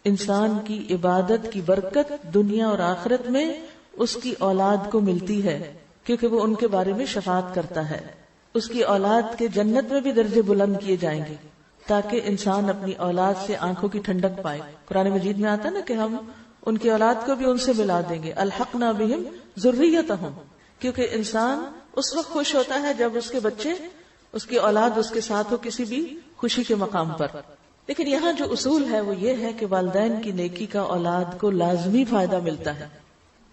انسان کی عبادت کی برکت دنیا اور آخرت میں اس کی اولاد کو ملتی ہے، کیونکہ وہ ان کے بارے میں شفاعت کرتا ہے. اس کی اولاد کے جنت میں بھی درجے بلند کیے جائیں گے تاکہ انسان اپنی اولاد سے آنکھوں کی ٹھنڈک پائے. قرآن مجید میں آتا ہے نا کہ ہم ان کی اولاد کو بھی ان سے ملا دیں گے، الحقنا بہم ذریتہم. کیونکہ انسان اس وقت خوش ہوتا ہے جب اس کے بچے، اس کی اولاد اس کے ساتھ ہو کسی بھی خوشی کے مقام پر. لیکن یہاں جو اصول ہے وہ یہ ہے کہ والدین کی نیکی کا اولاد کو لازمی فائدہ ملتا ہے.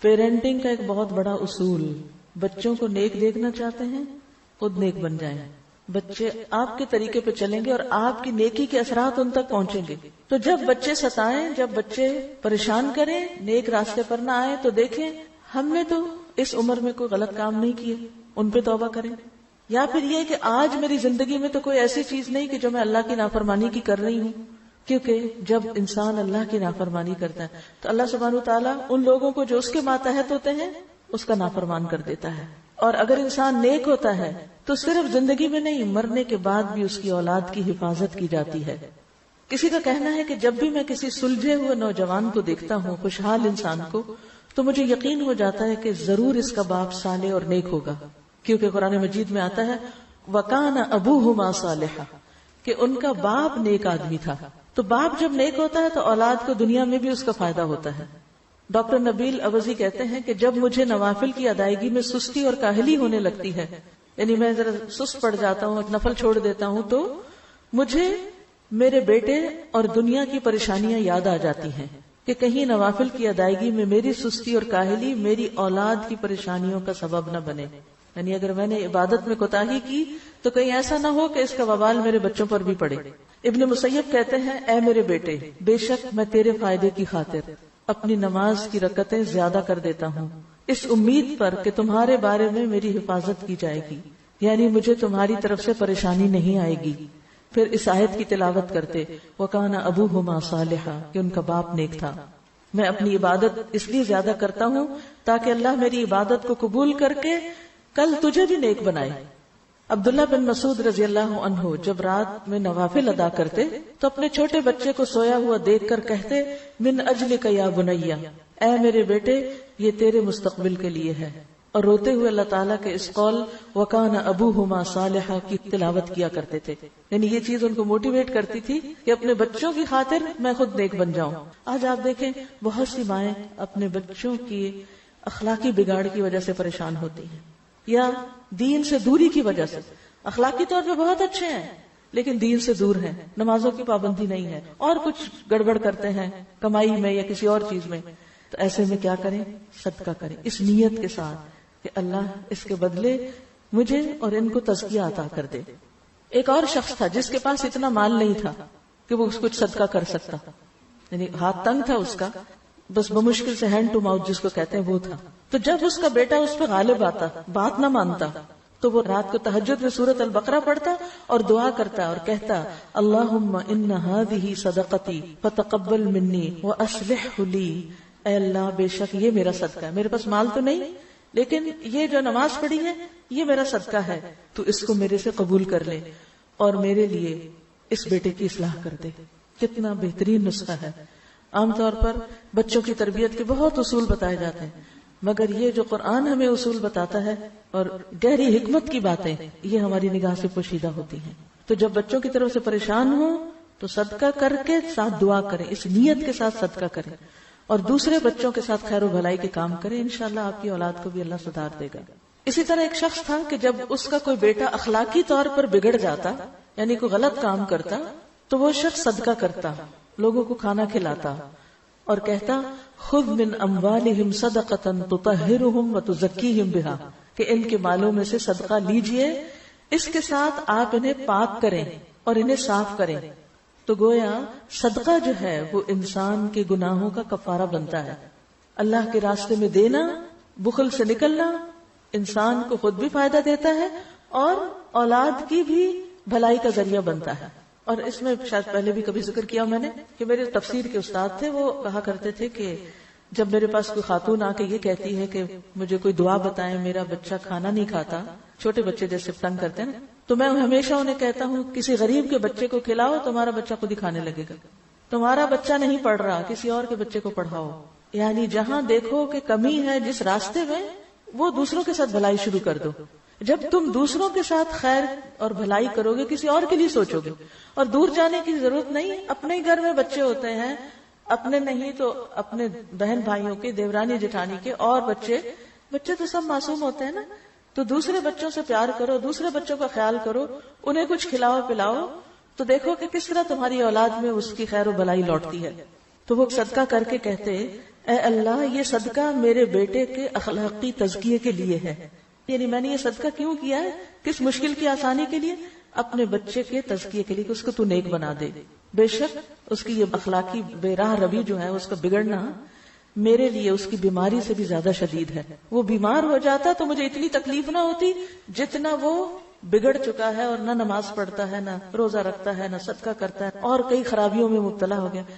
پیرنٹنگ کا ایک بہت بڑا اصول، بچوں کو نیک دیکھنا چاہتے ہیں خود نیک بن جائیں. بچے آپ کے طریقے پہ چلیں گے اور آپ کی نیکی کے اثرات ان تک پہنچیں گے. تو جب بچے ستائیں، جب بچے پریشان کریں، نیک راستے پر نہ آئے تو دیکھیں ہم نے تو اس عمر میں کوئی غلط کام نہیں کیے، ان پہ توبہ کریں. یا پھر یہ کہ آج میری زندگی میں تو کوئی ایسی چیز نہیں کہ جو میں اللہ کی نافرمانی کی کر رہی ہوں. کیونکہ جب انسان اللہ کی نافرمانی کرتا ہے تو اللہ سبحانہ وتعالیٰ ان لوگوں کو جو اس کے ماتحت ہوتے ہیں اس کا نافرمان کر دیتا ہے. اور اگر انسان نیک ہوتا ہے تو صرف زندگی میں نہیں، مرنے کے بعد بھی اس کی اولاد کی حفاظت کی جاتی ہے. کسی کا کہنا ہے کہ جب بھی میں کسی سلجھے ہوئے نوجوان کو دیکھتا ہوں، خوشحال انسان کو، تو مجھے یقین ہو جاتا ہے کہ ضرور اس کا باپ صالح اور نیک ہوگا. کیونکہ قرآن مجید میں آتا ہے وَكَانَ أَبُوهُمَا صَالِحًا، کہ ان کا باپ نیک آدمی تھا. تو باپ جب نیک ہوتا ہے تو اولاد کو دنیا میں بھی اس کا فائدہ ہوتا ہے. ڈاکٹر نبیل عوضی کہتے ہیں کہ جب مجھے نوافل کی ادائیگی میں سستی اور کاہلی ہونے لگتی ہے، یعنی میں ذرا سست پڑ جاتا ہوں، نفل چھوڑ دیتا ہوں، تو مجھے میرے بیٹے اور دنیا کی پریشانیاں یاد آ جاتی ہیں کہ کہیں نوافل کی ادائیگی میں میری سستی اور کاہلی میری اولاد کی پریشانیوں کا سبب نہ بنے. یعنی اگر میں نے عبادت میں کوتاہی کی تو کہیں ایسا نہ ہو کہ اس کا وبال میرے بچوں پر بھی پڑے. ابن مسیب کہتے ہیں اے میرے بیٹے، بے شک میں تیرے فائدے کی خاطر اپنی نماز کی رکعتیں زیادہ کر دیتا ہوں، اس امید پر کہ تمہارے بارے میں میری حفاظت کی جائے گی، یعنی مجھے تمہاری طرف سے پریشانی نہیں آئے گی. پھر اس آیت کی تلاوت کرتے وَكَانَ أَبُوهُمَا صَالِحًا، کہ ان کا باپ نیک تھا. میں اپنی عبادت اس لیے زیادہ کرتا ہوں تاکہ اللہ میری عبادت کو قبول کر کے کل تجھے بھی نیک بنائے. عبداللہ بن مسعود رضی اللہ عنہ جب رات میں نوافل ادا کرتے تو اپنے چھوٹے بچے کو سویا ہوا دیکھ کر کہتے من اجلک یا بنیا، اے میرے بیٹے یہ تیرے مستقبل کے لیے ہے. اور روتے ہوئے اللہ تعالیٰ کے اس قول وَكَانَ أَبُوهُمَا صَالِحًا کی تلاوت کیا کرتے تھے. یعنی یہ چیز ان کو موٹیویٹ کرتی تھی کہ اپنے بچوں کی خاطر میں خود نیک بن جاؤں. آج آپ دیکھیں بہت سی مائیں اپنے بچوں کی اخلاقی بگاڑ کی وجہ سے پریشان ہوتی ہیں یا دین سے دوری کی وجہ سے. اخلاقی طور پہ بہت اچھے ہیں لیکن دین سے دور ہیں، نمازوں کی پابندی نہیں ہے اور کچھ گڑبڑ کرتے ہیں کمائی میں یا کسی اور چیز میں. تو ایسے میں کیا کریں؟ صدقہ کریں اس نیت کے ساتھ کہ اللہ اس کے بدلے مجھے اور ان کو تزکیہ عطا کر دے. ایک اور شخص تھا جس کے پاس اتنا مال نہیں تھا کہ وہ کچھ صدقہ کر سکتا، یعنی ہاتھ تنگ تھا اس کا، بس بمشکل سے ہینڈ ٹو ماؤتھ جس کو کہتے ہیں وہ تھا. تو جب اس کا بیٹا اس پہ غالب آتا، بات نہ مانتا، تو وہ رات کو تہجد میں سورۃ البقرہ پڑھتا اور دعا کرتا اور کہتا اللہم ان ہذہ صدقتی فتقبل منی واصلح لی، اے اللہ بے شک یہ میرا صدقہ ہے، میرے پاس مال تو نہیں لیکن یہ جو نماز پڑھی ہے یہ میرا صدقہ ہے، تو اس کو میرے سے قبول کر لے اور میرے لیے اس بیٹے کی اصلاح کر دے. کتنا بہترین نسخہ ہے. عام طور پر بچوں کی تربیت کے بہت اصول بتائے جاتے ہیں مگر یہ جو قرآن ہمیں اصول بتاتا ہے اور گہری حکمت کی باتیں یہ ہماری نگاہ سے پوشیدہ ہوتی ہیں. تو جب بچوں کی طرف سے پریشان ہو تو صدقہ کر کے ساتھ دعا کریں، اس نیت کے ساتھ صدقہ کریں اور دوسرے بچوں کے ساتھ خیر و بھلائی کے کام کریں، انشاءاللہ آپ کی اولاد کو بھی اللہ سدھار دے گا. اسی طرح ایک شخص تھا کہ جب اس کا کوئی بیٹا اخلاقی طور پر بگڑ جاتا یعنی کوئی غلط کام کرتا تو وہ شخص صدقہ کرتا، لوگوں کو کھانا کھلاتا اور کہتا خذ من اموالہم صدقۃ تطہرہم وتزکیہم بہا، کہ ان کے مالوں میں سے صدقہ لیجئے، اس کے ساتھ آپ انہیں پاک کریں اور انہیں صاف کریں. تو گویا صدقہ جو ہے وہ انسان کے گناہوں کا کفارہ بنتا ہے. اللہ کے راستے میں دینا، بخل سے نکلنا انسان کو خود بھی فائدہ دیتا ہے اور اولاد کی بھی بھلائی کا ذریعہ بنتا ہے. اور اس میں شاید پہلے بھی کبھی ذکر کیا میں نے کہ میرے تفسیر کے استاد تھے، وہ کہا کرتے تھے کہ جب میرے پاس کوئی خاتون آ کے یہ کہتی ہے کہ مجھے کوئی دعا بتائیں، میرا بچہ کھانا نہیں کھاتا، چھوٹے بچے جیسے تنگ کرتے ہیں نا، تو میں ہمیشہ انہیں کہتا ہوں کسی غریب کے بچے کو کھلاؤ تمہارا بچہ خود ہی کھانے لگے گا. تمہارا بچہ نہیں پڑھ رہا، کسی اور کے بچے کو پڑھاؤ. یعنی جہاں دیکھو کہ کمی ہے جس راستے میں، وہ دوسروں کے ساتھ بھلائی شروع کر دو. جب تم دوسروں کے ساتھ خیر اور بھلائی کرو گے، کسی اور کے لیے سوچو گے. اور دور جانے کی ضرورت نہیں، اپنے ہی گھر میں بچے ہوتے ہیں، اپنے نہیں تو اپنے بہن بھائیوں کے، دیورانی جٹھانی کے، اور بچے تو سب معصوم ہوتے ہیں نا. تو دوسرے بچوں سے پیار کرو، دوسرے بچوں کا خیال کرو، انہیں کچھ کھلاؤ پلاؤ، تو دیکھو کہ کس طرح تمہاری اولاد میں اس کی خیر و بھلائی لوٹتی ہے. تو وہ صدقہ کر کے کہتے، اے اللہ یہ صدقہ میرے بیٹے کے اخلاقی تزکیے کے لیے ہے. یعنی میں نے یہ صدقہ کیوں کیا ہے؟ کس مشکل کی آسانی کے لیے؟ اپنے بچے کے تزکیے کے لیے، کہ اس کو تو نیک بنا دے. بے شک اس کی یہ اخلاقی بے راہ روی جو ہے، اس کا بگڑنا میرے لیے اس کی بیماری سے بھی زیادہ شدید ہے. وہ بیمار ہو جاتا تو مجھے اتنی تکلیف نہ ہوتی جتنا وہ بگڑ چکا ہے اور نہ نماز پڑھتا ہے، نہ روزہ رکھتا ہے، نہ صدقہ کرتا ہے، اور کئی خرابیوں میں مبتلا ہو گیا.